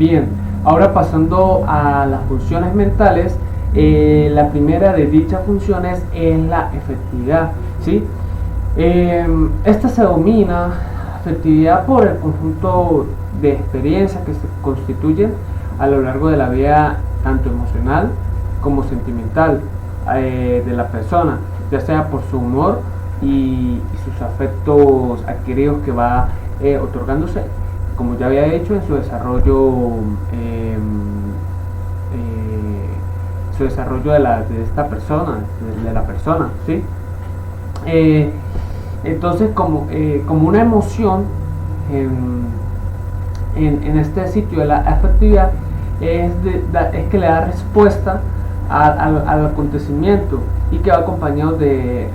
Bien, ahora pasando a las funciones mentales, la primera de dichas funciones es la efectividad, ¿sí? Esta se domina afectividad por el conjunto de experiencias que se constituyen a lo largo de la vida, tanto emocional como sentimental, de la persona, ya sea por su humor y sus afectos adquiridos que va otorgándose, como ya había dicho, en su desarrollo de esta persona, de la persona, ¿sí? Entonces, como una emoción en este sitio de la afectividad es que le da respuesta al acontecimiento y que va acompañado de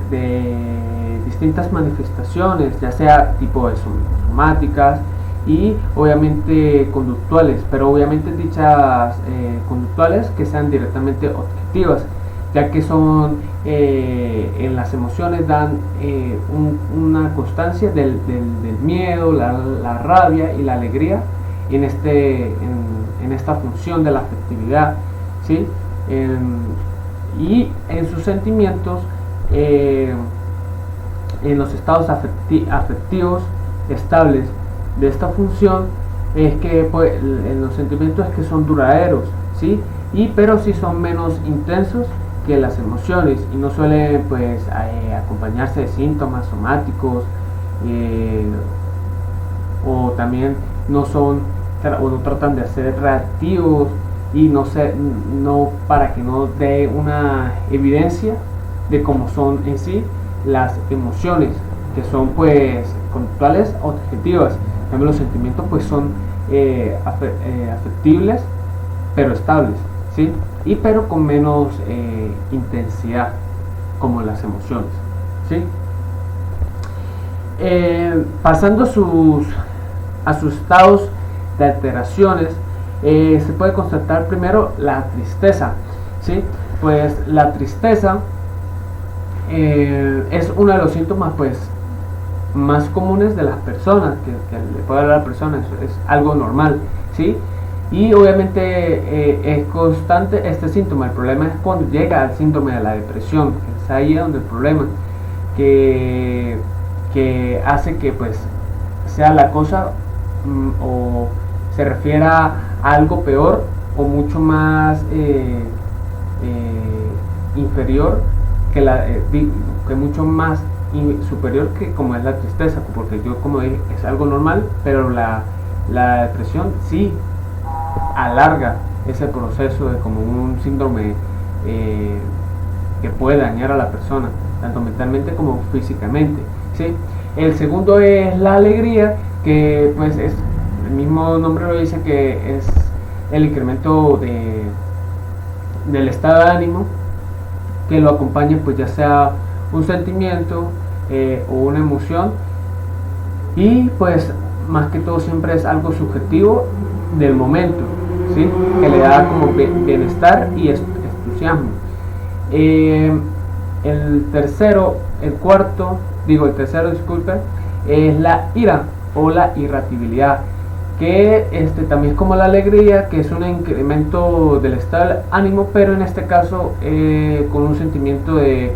distintas manifestaciones, ya sea tipo de somáticas y obviamente conductuales, pero obviamente dichas conductuales que sean directamente objetivas, ya que son en las emociones dan una constancia del miedo, la rabia y la alegría en esta función de la afectividad, ¿sí? Y en sus sentimientos, en los estados afectivos estables de esta función, es que pues, en los sentimientos es que son duraderos, ¿sí? Pero sí son menos intensos que las emociones y no suelen pues acompañarse de síntomas somáticos, o también no tratan de ser reactivos y no para que no dé una evidencia de cómo son en sí las emociones, que son pues conductuales o objetivas. También los sentimientos pues son afectibles pero estables, ¿sí? Pero con menos intensidad, como las emociones, ¿sí? Pasando a sus estados de alteraciones, se puede constatar primero la tristeza, ¿sí? Pues la tristeza es uno de los síntomas pues más comunes de las personas, que le puede dar a la persona, es algo normal, ¿sí? Y obviamente es constante este síntoma. El problema es cuando llega al síndrome de la depresión, que es ahí donde el problema, que hace que pues sea la cosa o se refiera a algo peor o mucho más inferior que mucho más superior que como es la tristeza, porque yo como dije es algo normal, pero la depresión sí alarga ese proceso de como un síndrome que puede dañar a la persona tanto mentalmente como físicamente, ¿sí? El segundo es la alegría, que pues es el mismo nombre lo dice, que es el incremento del estado de ánimo que lo acompaña, pues ya sea un sentimiento o una emoción, y pues más que todo siempre es algo subjetivo del momento, ¿sí? Que le da como bienestar y entusiasmo. El tercero, disculpen, es la ira o la irritabilidad, que también es como la alegría, que es un incremento del estado de ánimo, pero en este caso con un sentimiento de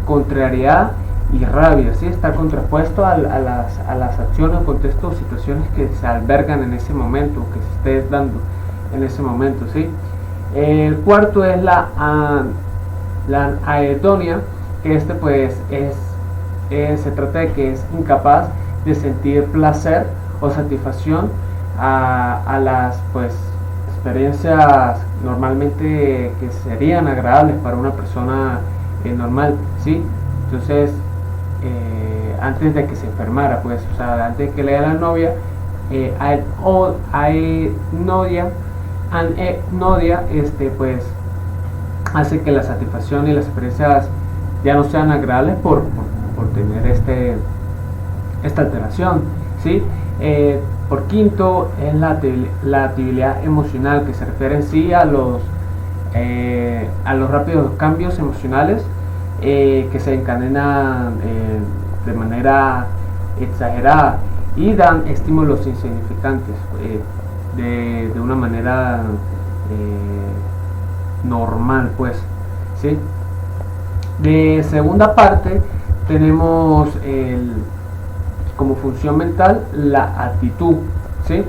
contrariedad y rabia, ¿sí? Está contrapuesto a las acciones, contextos o situaciones que se albergan en ese momento, que se esté dando en ese momento, ¿sí? El cuarto es la anedonia, que pues se trata de que es incapaz de sentir placer o satisfacción a las pues experiencias normalmente que serían agradables para una persona normal, ¿sí? Entonces antes de que se enfermara, pues, o sea, antes de que le dé la novia, anedonia, pues hace que la satisfacción y las experiencias ya no sean agradables por tener esta alteración, ¿sí? Por quinto es la actividad emocional, que se refiere en sí a los rápidos cambios emocionales que se encadenan de manera exagerada y dan estímulos insignificantes, de una manera normal, pues, ¿sí? De segunda parte tenemos como función mental la actitud, ¿sí?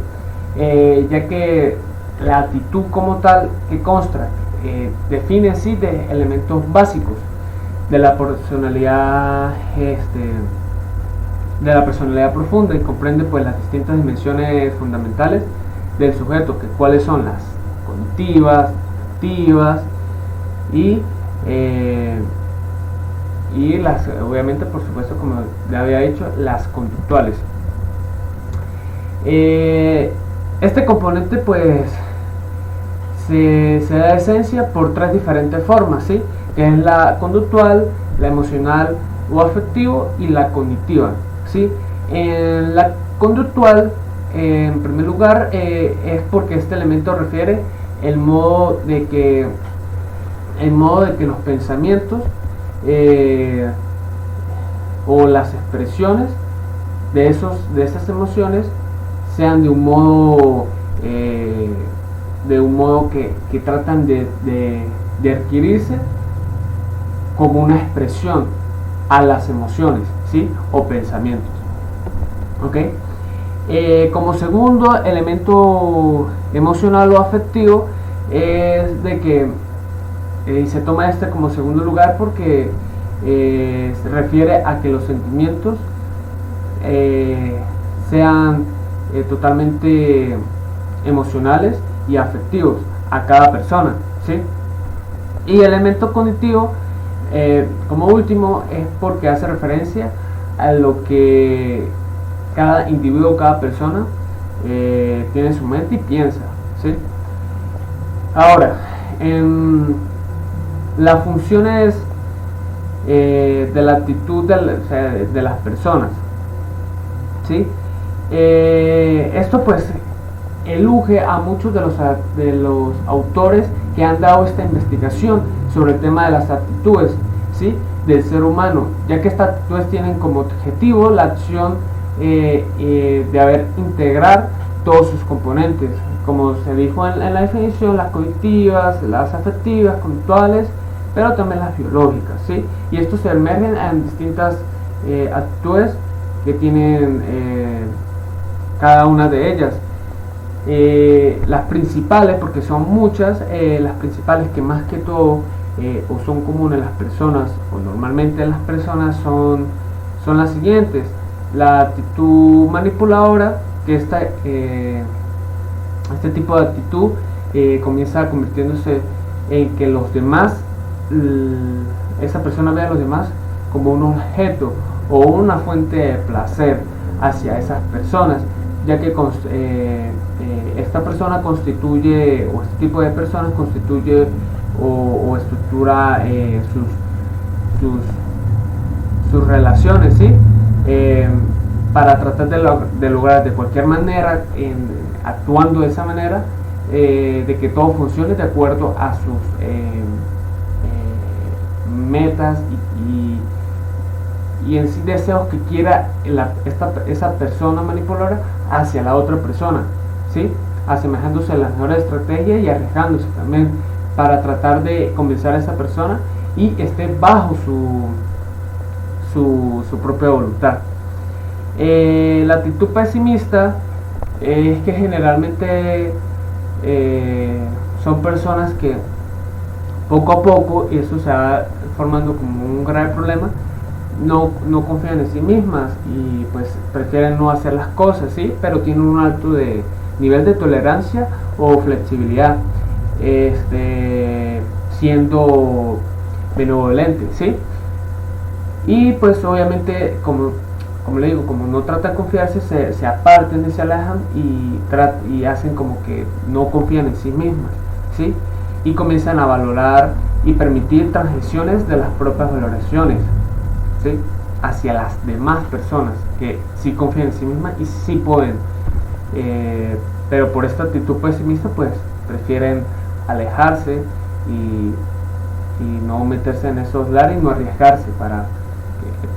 Ya que la actitud como tal, que consta, define sí de elementos básicos de la personalidad profunda, y comprende pues las distintas dimensiones fundamentales del sujeto, que cuáles son las cognitivas, activas y las, obviamente, por supuesto, como ya había dicho, las conductuales. Este componente pues se da esencia por tres diferentes formas, ¿sí? Que es la conductual, la emocional o afectivo, y la cognitiva, ¿sí? En la conductual, en primer lugar, es porque este elemento refiere el modo de que los pensamientos o las expresiones de esas emociones sean de un modo que tratan de adquirirse como una expresión a las emociones, ¿sí? O pensamientos, ¿ok? Como segundo elemento emocional o afectivo, es de que se toma este como segundo lugar porque se refiere a que los sentimientos sean totalmente emocionales y afectivos a cada persona, ¿sí? Y el elemento cognitivo, como último, es porque hace referencia a lo que cada individuo, cada persona tiene en su mente y piensa, ¿sí? Ahora, las funciones de la actitud de las personas, ¿sí? Esto pues eluge a muchos de los autores que han dado esta investigación sobre el tema de las actitudes, ¿sí? Del ser humano, ya que estas actitudes tienen como objetivo la acción de integrar todos sus componentes, como se dijo en la definición, las cognitivas, las afectivas, conductuales, pero también las biológicas, ¿sí? Y estos se emergen en distintas actitudes que tienen cada una de ellas. Las principales, porque son muchas, las principales que más que todo o son comunes en las personas, o normalmente en las personas, son las siguientes: la actitud manipuladora, que este tipo de actitud comienza convirtiéndose en que los demás, esa persona ve a los demás como un objeto o una fuente de placer hacia esas personas, ya que esta persona constituye, o este tipo de personas constituye o estructura sus relaciones, ¿sí? Para tratar de lograr de cualquier manera, actuando de esa manera, de que todo funcione de acuerdo a sus metas y en sí deseos que quiera esa persona manipuladora hacia la otra persona, ¿sí? Asemejándose a las mejores estrategias y arriesgándose también para tratar de convencer a esa persona y que esté bajo su propia voluntad. La actitud pesimista es que generalmente son personas que poco a poco, y eso se va formando como un grave problema, no confían en sí mismas y pues prefieren no hacer las cosas, ¿sí? Pero tienen un alto nivel de tolerancia o flexibilidad, siendo benevolentes, ¿sí? Y pues obviamente, como le digo, como no tratan de confiarse, se apartan y se alejan y hacen como que no confían en sí mismas, ¿sí? Y comienzan a valorar y permitir transgresiones de las propias valoraciones, ¿sí? Hacia las demás personas que sí confían en sí mismas y sí pueden, pero por esta actitud pesimista pues prefieren alejarse y no meterse en esos lares y no arriesgarse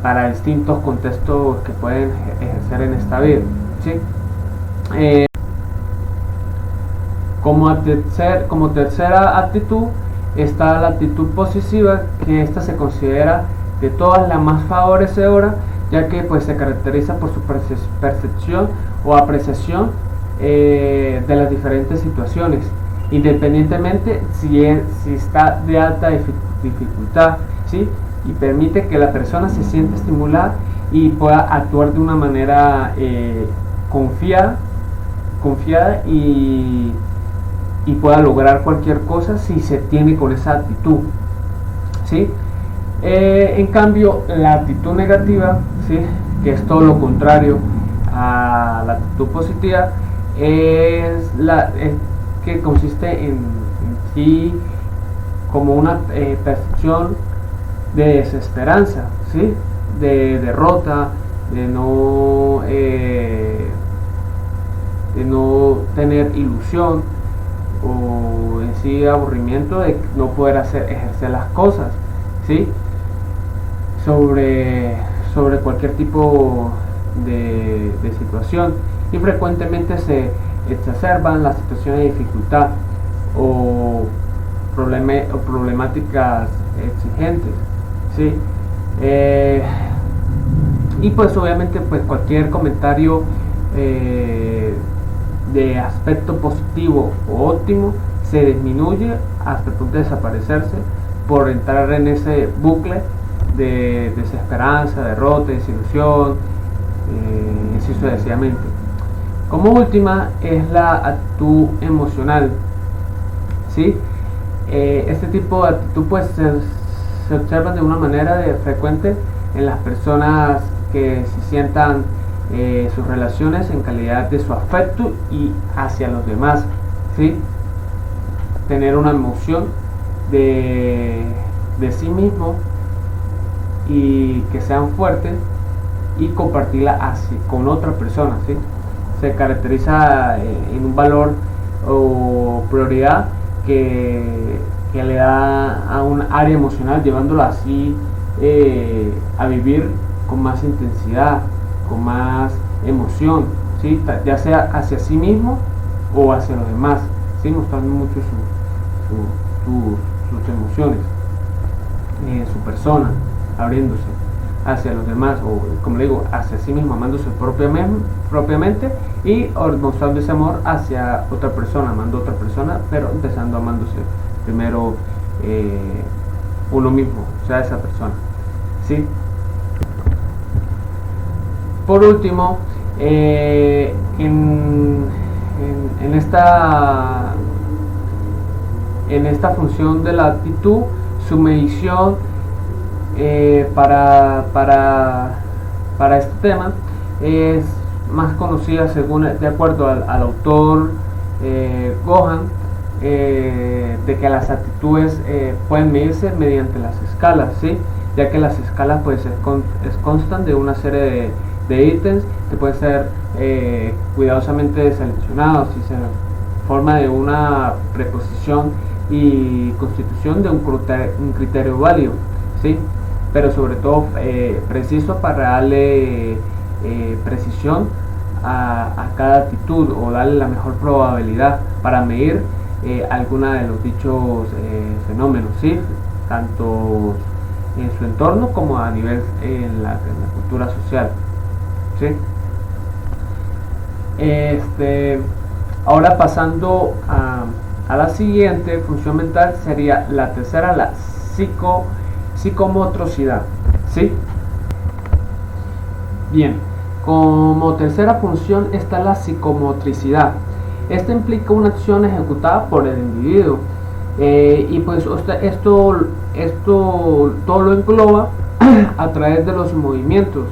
para distintos contextos que pueden ejercer en esta vida, ¿sí? Como tercera actitud está la actitud posesiva, que esta se considera de todas la más favorecedora, ya que pues se caracteriza por su percepción o apreciación de las diferentes situaciones, independientemente si está de alta dificultad, ¿sí? Y permite que la persona se sienta estimulada y pueda actuar de una manera confiada y pueda lograr cualquier cosa si se tiene con esa actitud, ¿sí? En cambio, la actitud negativa, ¿sí? Que es todo lo contrario a la actitud positiva, es que consiste en sí como una percepción de desesperanza, ¿sí? De derrota, de no tener ilusión, o en sí aburrimiento de no poder ejercer las cosas, ¿sí? sobre cualquier tipo de situación, y frecuentemente se exacerban las situaciones de dificultad o problemáticas exigentes, ¿sí? Y pues obviamente pues cualquier comentario de aspecto positivo o óptimo se disminuye hasta el punto de desaparecerse por entrar en ese bucle de desesperanza, derrota, desilusión, así sucesivamente. Como última es la actitud emocional, ¿sí? Este tipo de actitud pues se observa de una manera frecuente en las personas que se sientan sus relaciones en calidad de su afecto y hacia los demás, ¿sí? Tener una emoción de sí mismo y que sean fuertes y compartirla así con otra persona, ¿sí? Se caracteriza en un valor o prioridad que le da a un área emocional, llevándolo así a vivir con más intensidad, con más emoción, ¿sí? Ya sea hacia sí mismo o hacia los demás, ¿sí? Mostrando mucho sus emociones, su persona, abriéndose hacia los demás, o como le digo, hacia sí mismo, amándose propiamente, y mostrando ese amor hacia otra persona, amando a otra persona, pero empezando amándose primero uno mismo, o sea, esa persona, ¿sí? Por último, en esta función de la actitud, su medición para este tema es más conocida según, de acuerdo al autor Gohan, de que las actitudes pueden medirse mediante las escalas, ¿sí? Ya que las escalas pues constan de una serie de ítems que pueden ser cuidadosamente seleccionados y se forma de una preposición y constitución de un criterio válido, ¿sí? Pero sobre todo preciso para darle precisión a cada actitud, o darle la mejor probabilidad para medir alguna de los dichos fenómenos, ¿sí? Tanto en su entorno como a nivel en la cultura social, ¿sí? Ahora pasando a la siguiente función mental, sería la tercera, la psicomotricidad, ¿sí? Bien, como tercera función está la psicomotricidad. Esta implica una acción ejecutada por el individuo, y pues esto todo lo engloba a través de los movimientos,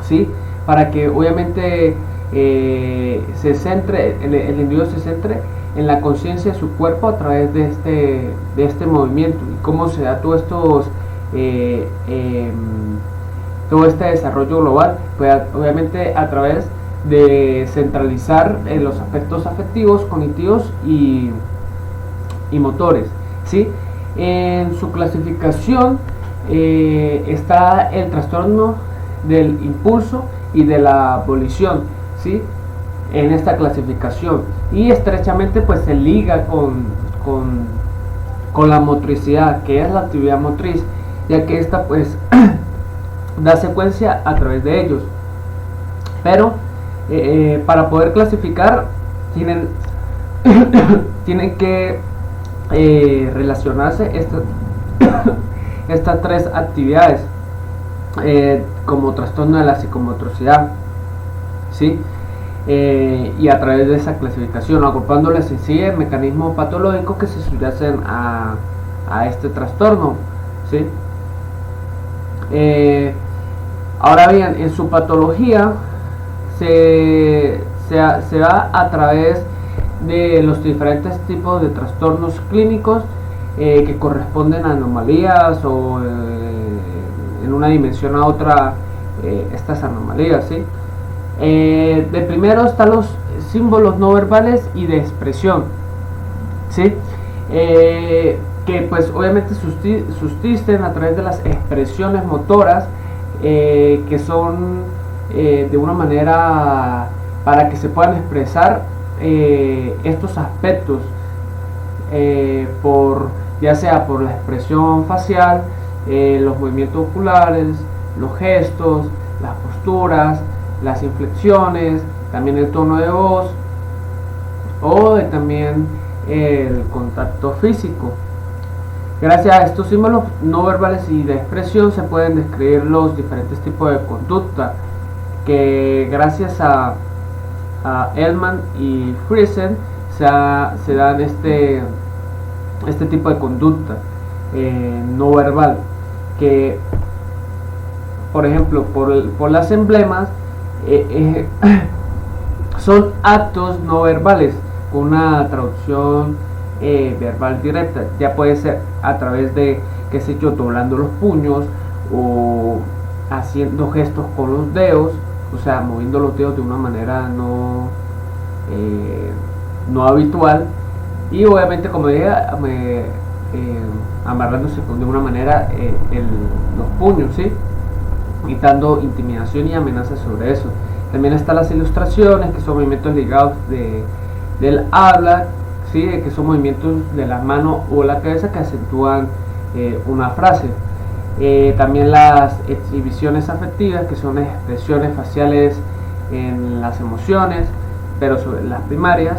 ¿sí? Para que obviamente se centre, el individuo se centre en la conciencia de su cuerpo a través de este movimiento, y cómo se da todo este desarrollo global, pues obviamente a través de centralizar los aspectos afectivos, cognitivos y motores, ¿sí? En su clasificación está el trastorno del impulso y de la volición, ¿sí? en esta clasificación, y estrechamente pues se liga con la motricidad, que es la actividad motriz, ya que esta pues da secuencia a través de ellos. Pero para poder clasificar tienen que relacionarse estas tres actividades como trastorno de la psicomotricidad, ¿sí? Y a través de esa clasificación, agrupándoles en sí el mecanismo patológico que se subyacen a este trastorno, ¿sí? Ahora bien, en su patología se va a través de los diferentes tipos de trastornos clínicos que corresponden a anomalías o en una dimensión a otra estas anomalías, ¿sí? De primero están los símbolos no verbales y de expresión, ¿sí? Que pues obviamente subsisten a través de las expresiones motoras que son de una manera para que se puedan expresar estos aspectos ya sea por la expresión facial, los movimientos oculares, los gestos, las posturas, las inflexiones, también el tono de voz o también el contacto físico. Gracias a estos símbolos no verbales y de expresión se pueden describir los diferentes tipos de conducta que gracias a Ellman y Friesen se dan este tipo de conducta no verbal, que por ejemplo por las emblemas son actos no verbales con una traducción verbal directa, ya puede ser a través de, qué sé yo, doblando los puños o haciendo gestos con los dedos, o sea, moviendo los dedos de una manera no habitual, y obviamente, como dije, amarrándose de una manera los puños, ¿sí? Y dando intimidación y amenazas sobre eso. También están las ilustraciones, que son movimientos ligados del habla, ¿sí? Que son movimientos de las manos o la cabeza que acentúan una frase. También las exhibiciones afectivas, que son expresiones faciales en las emociones, pero sobre las primarias,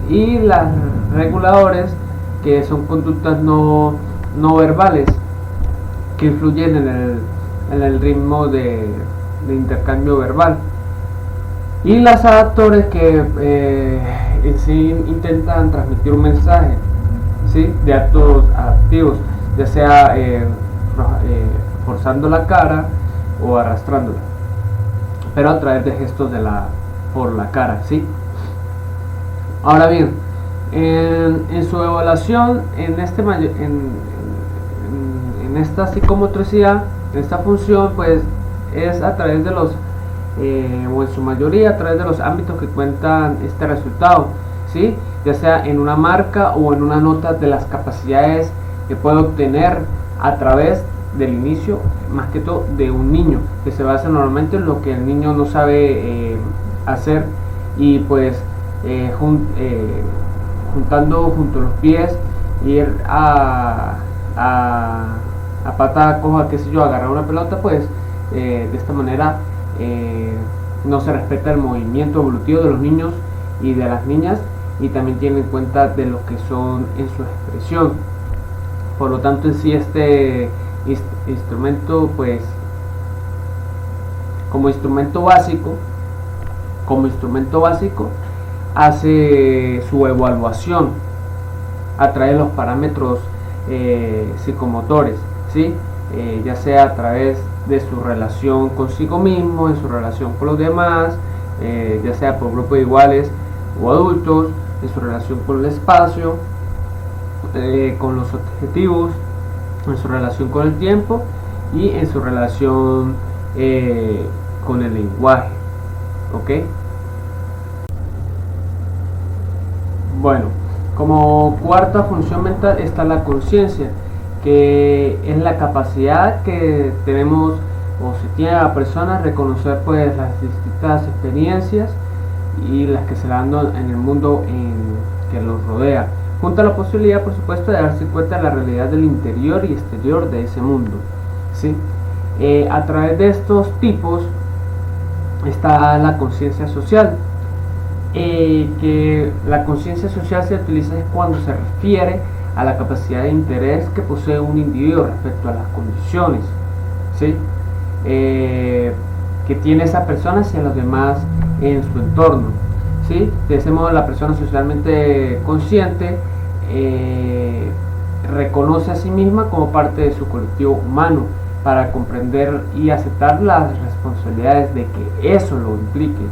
y las reguladores, que son conductas no verbales que influyen en el ritmo de intercambio verbal, y las adaptores, que sí intentan transmitir un mensaje, ¿sí? De actos adaptivos, ya sea forzando la cara o arrastrándola, pero a través de gestos por la cara, ¿sí? Ahora bien, en su evaluación en esta psicomotricidad, en esta función, pues es a través de los o en su mayoría a través de los ámbitos que cuentan este resultado, ¿sí? Ya sea en una marca o en una nota de las capacidades que puede obtener a través del inicio, más que todo de un niño, que se basa normalmente en lo que el niño no sabe hacer, y pues juntando junto a los pies, ir a pata coja, qué sé yo, agarrar una pelota, pues de esta manera no se respeta el movimiento evolutivo de los niños y de las niñas, y también tiene en cuenta de lo que son en su expresión. Por lo tanto, en sí este instrumento, pues como instrumento básico hace su evaluación a través de los parámetros psicomotores, ¿sí? Ya sea a través de su relación consigo mismo, en su relación con los demás, ya sea por grupos iguales o adultos, en su relación con el espacio, con los objetivos, en su relación con el tiempo y en su relación con el lenguaje, ¿ok? Bueno, como cuarta función mental está la conciencia, que es la capacidad que tenemos o si tiene la persona, reconocer pues las distintas experiencias y las que se le dan en el mundo que los rodea, junto a la posibilidad, por supuesto, de darse cuenta de la realidad del interior y exterior de ese mundo, ¿sí? A través de estos tipos está la conciencia social, que la conciencia social se utiliza cuando se refiere a la capacidad de interés que posee un individuo respecto a las condiciones, ¿sí? Que tiene esa persona hacia los demás en su entorno, ¿sí? De ese modo, la persona socialmente consciente reconoce a sí misma como parte de su colectivo humano, para comprender y aceptar las responsabilidades de que eso lo implique.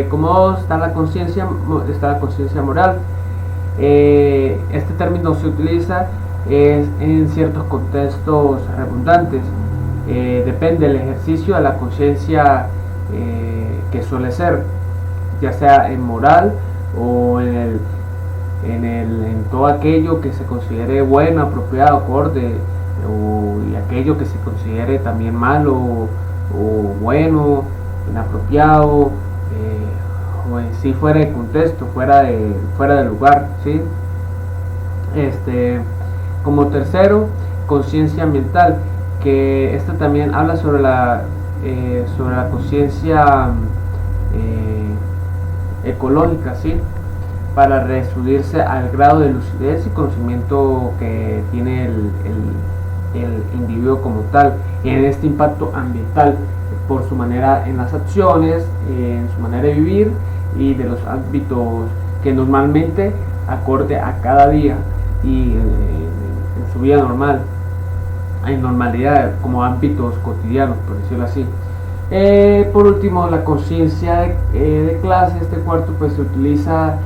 ¿Cómo está la conciencia? Está la conciencia moral. Este término se utiliza en ciertos contextos redundantes. Depende del ejercicio de la conciencia que suele ser, ya sea en moral o en todo aquello que se considere bueno, apropiado, acorde, y aquello que se considere también malo o bueno, inapropiado, o en sí fuera de contexto, fuera de lugar, ¿sí? Como tercero, conciencia ambiental, que esto también habla sobre la conciencia ecológica, ¿sí? Para reducirse al grado de lucidez y conocimiento que tiene el individuo como tal, en este impacto ambiental por su manera en las acciones, en su manera de vivir y de los ámbitos que normalmente acorde a cada día y en su vida normal, en normalidad, como ámbitos cotidianos, por decirlo así. Por último, la conciencia de clase, este cuarto pues se utiliza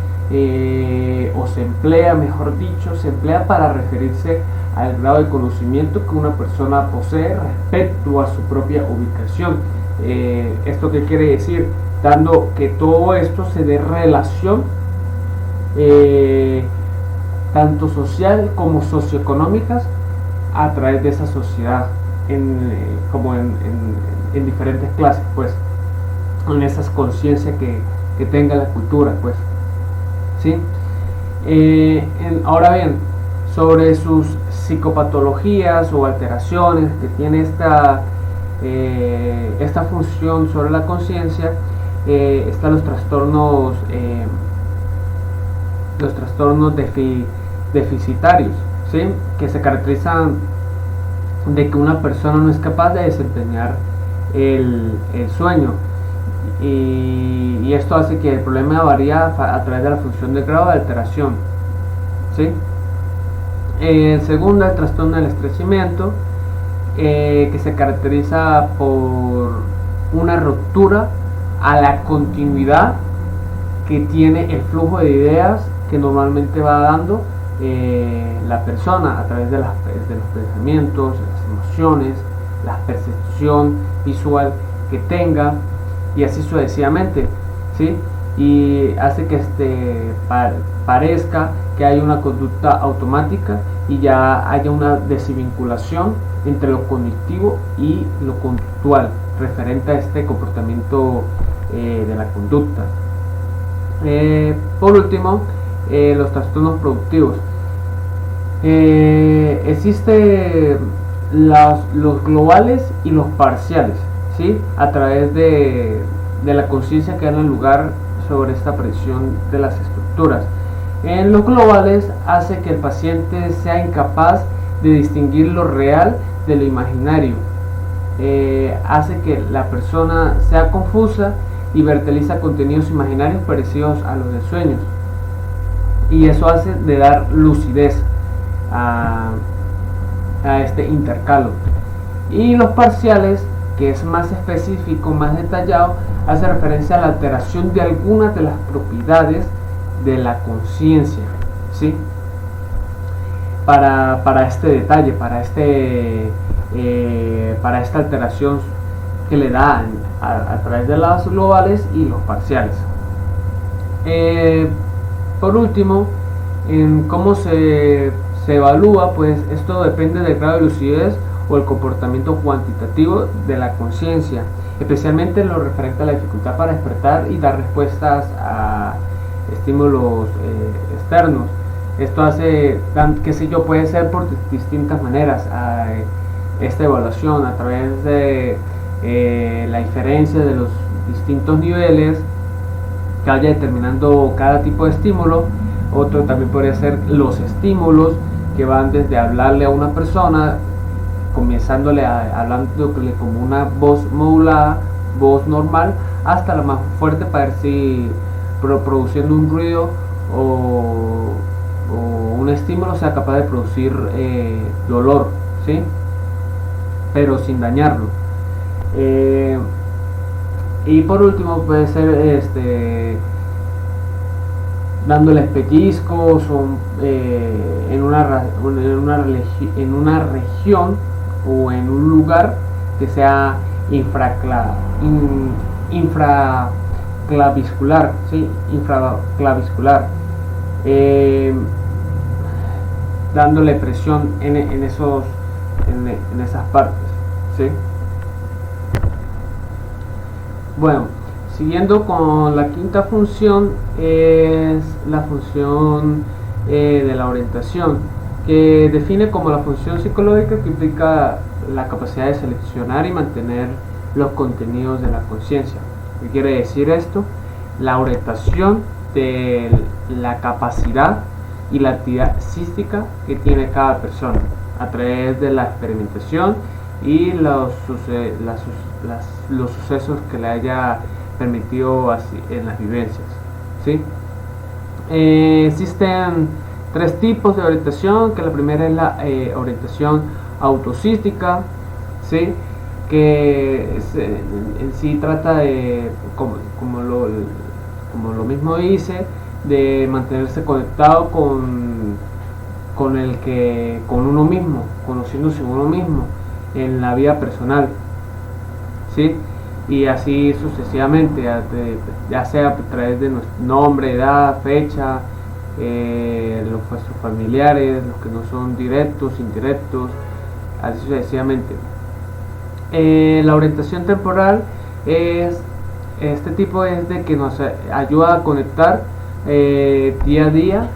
o se emplea, mejor dicho, se emplea para referirse al grado de conocimiento que una persona posee respecto a su propia ubicación. ¿Esto qué quiere decir? Dando que todo esto se dé relación tanto social como socioeconómicas a través de esa sociedad, como en diferentes clases, pues, en esas conciencias que tenga la cultura, pues, ¿sí? Ahora bien, sobre sus psicopatologías o alteraciones que tiene esta función sobre la conciencia, están los trastornos deficitarios, ¿sí? Que se caracterizan de que una persona no es capaz de desempeñar el sueño, y esto hace que el problema varía a través de la función de grado de alteración, ¿sí? El segundo, el trastorno del estreñimiento, que se caracteriza por una ruptura a la continuidad que tiene el flujo de ideas que normalmente va dando la persona a través de los pensamientos, las emociones, la percepción visual que tenga, y así sucesivamente, ¿sí? Y hace que parezca que hay una conducta automática y ya haya una desvinculación entre lo cognitivo y lo conductual referente a este comportamiento de la conducta. Por último, los trastornos productivos. Existen los globales y los parciales, ¿sí? A través de la conciencia que dan lugar sobre esta presión de las estructuras. En los globales hace que el paciente sea incapaz de distinguir lo real de lo imaginario, hace que la persona sea confusa y verteliza contenidos imaginarios parecidos a los de sueños, y eso hace de dar lucidez a este intercalo. Y los parciales, que es más específico, más detallado, hace referencia a la alteración de algunas de las propiedades de la conciencia, ¿sí? Para este detalle, para esta alteración que le da a través de las globales y los parciales. Por último, en cómo se evalúa, pues esto depende del grado de lucidez o el comportamiento cuantitativo de la conciencia, especialmente en lo referente a la dificultad para despertar y dar respuestas a estímulos externos. Esto hace, qué sé yo, puede ser por distintas maneras. Esta evaluación a través de la diferencia de los distintos niveles que vaya determinando cada tipo de estímulo. Otro también podría ser los estímulos, que van desde hablarle a una persona, comenzándole hablándole como una voz modulada, voz normal, hasta la más fuerte para ver si produciendo un ruido o un estímulo sea capaz de producir dolor, ¿sí? Pero sin dañarlo. Y por último puede ser dándoles pellizcos en una región o en un lugar que sea infraclaviscular, ¿sí? Infraclaviscular, dándole presión en esas partes, ¿sí? Bueno, siguiendo con la quinta función, es la función de la orientación, que define como la función psicológica que implica la capacidad de seleccionar y mantener los contenidos de la conciencia. ¿Qué quiere decir esto? La orientación de la capacidad y la actividad psíquica que tiene cada persona a través de la experimentación y los sucesos que le haya permitido en las vivencias, ¿sí? Existen tres tipos de orientación, que la primera es la orientación autocística, ¿sí? Que en sí trata de, como lo mismo dice, de mantenerse conectado con uno mismo, conociéndose uno mismo en la vida personal, ¿sí? Y así sucesivamente, ya sea a través de nuestro nombre, edad, fecha, sus familiares, los que no son directos, indirectos, así sucesivamente. La orientación temporal este tipo es de que nos ayuda a conectar día a día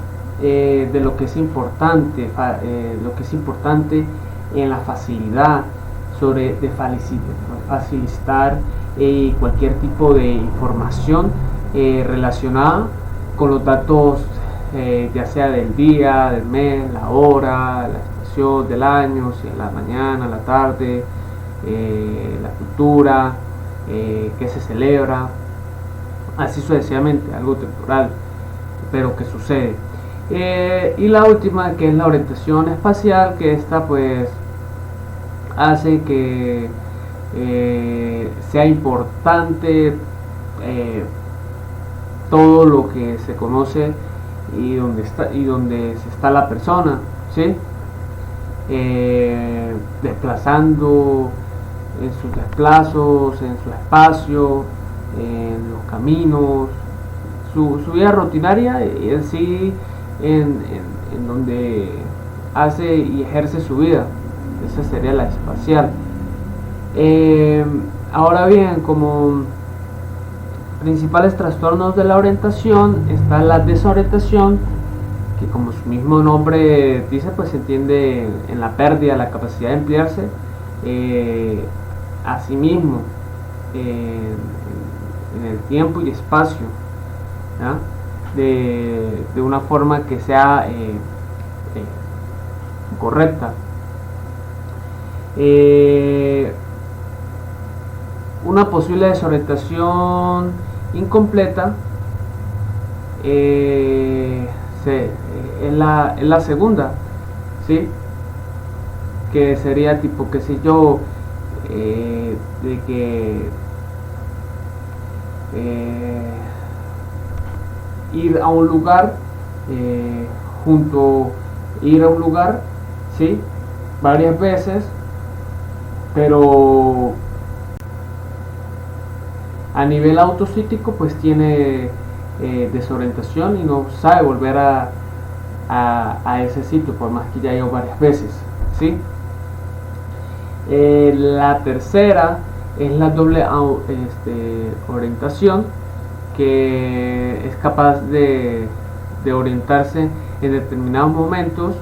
de lo que es importante, en la facilidad de facilitar cualquier tipo de información relacionada con los datos, ya sea del día, del mes, la hora, la estación del año, si es la mañana, la tarde, la cultura, que se celebra, así sucesivamente, algo temporal, pero que sucede. Y la última, que es la orientación espacial, que esta pues hace que sea importante todo lo que se conoce y donde está la persona, ¿sí? Desplazando en sus desplazos, en su espacio, en los caminos, su vida rutinaria y en sí en donde hace y ejerce su vida. Esa sería la espacial. Ahora bien, como principales trastornos de la orientación está la desorientación, que como su mismo nombre dice, pues se entiende en la pérdida de la capacidad de emplearse a sí mismo en el tiempo y espacio, ¿ya? De una forma que sea correcta. Una posible desorientación incompleta es la segunda, ¿sí? Que sería tipo, qué sé yo, de que ir a un lugar, ir a un lugar, ¿sí? Varias veces, pero a nivel autocítico pues tiene desorientación y no sabe volver a ese sitio por más que ya haya ido varias veces, ¿sí? La tercera es la doble orientación, que es capaz de orientarse en determinados momentos,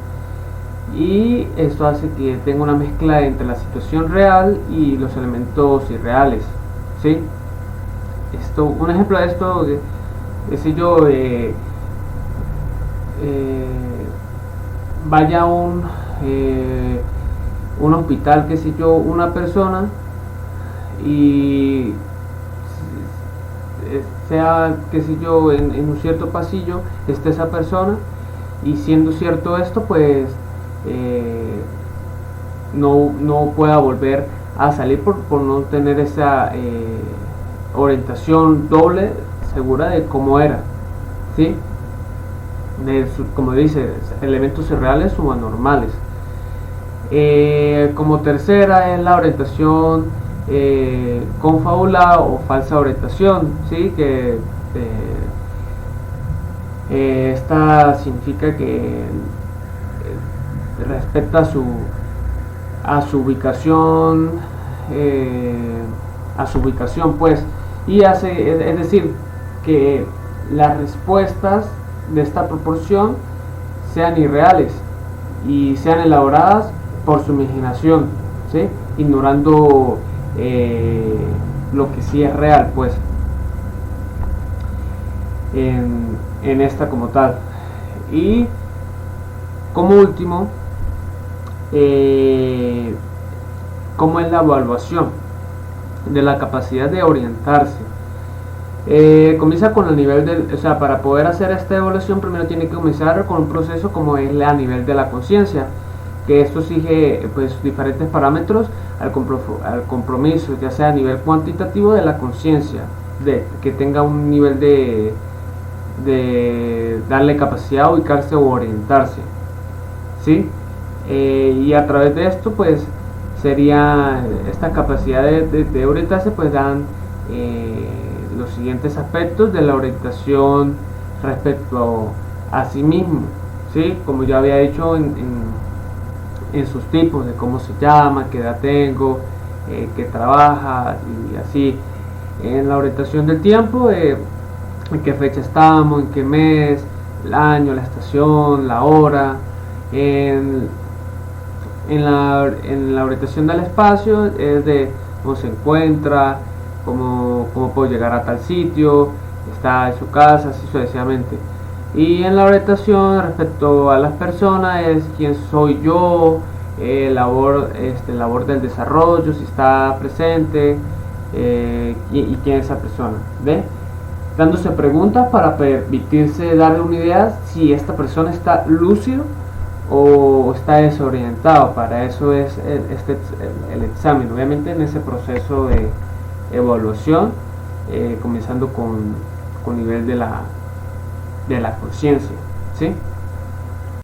y esto hace que tenga una mezcla entre la situación real y los elementos irreales, ¿sí? Un ejemplo de esto, si yo vaya a un hospital, qué sé yo, una persona, y sea, qué sé yo, en un cierto pasillo esté esa persona, y siendo cierto esto, pues no pueda volver a salir por no tener esa orientación doble segura de cómo era, ¿sí? Como dice, elementos irreales o anormales. Como tercera es la orientación confabulada o falsa orientación, ¿sí? Que esta significa que respecta a su ubicación, pues, y es decir, que las respuestas de esta proporción sean irreales y sean elaboradas por su imaginación, ¿sí? Ignorando lo que sí es real, pues, en esta como tal. Y como último, ¿cómo es la evaluación de la capacidad de orientarse? Comienza con el nivel o sea, para poder hacer esta evaluación primero tiene que comenzar con un proceso como es a nivel de la conciencia, que esto exige pues diferentes parámetros al compromiso, ya sea a nivel cuantitativo de la conciencia, que tenga un nivel de darle capacidad a ubicarse o orientarse, ¿sí? Y a través de esto pues sería esta capacidad de orientarse, pues dan los siguientes aspectos de la orientación respecto a sí mismo, ¿sí? Como ya había dicho en sus tipos, de cómo se llama, qué edad tengo, qué trabaja y así. En la orientación del tiempo, en qué fecha estamos, en qué mes, el año, la estación, la hora. En la orientación del espacio es de cómo se encuentra, cómo puedo llegar a tal sitio, está en su casa, así sucesivamente. Y en la orientación respecto a las personas es quién soy yo, labor del desarrollo, si está presente, y quién es esa persona, ¿ve? Dándose preguntas para permitirse darle una idea si esta persona está lúcido o está desorientado. Para eso es el examen, obviamente en ese proceso de evaluación, comenzando con nivel de la conciencia, ¿sí?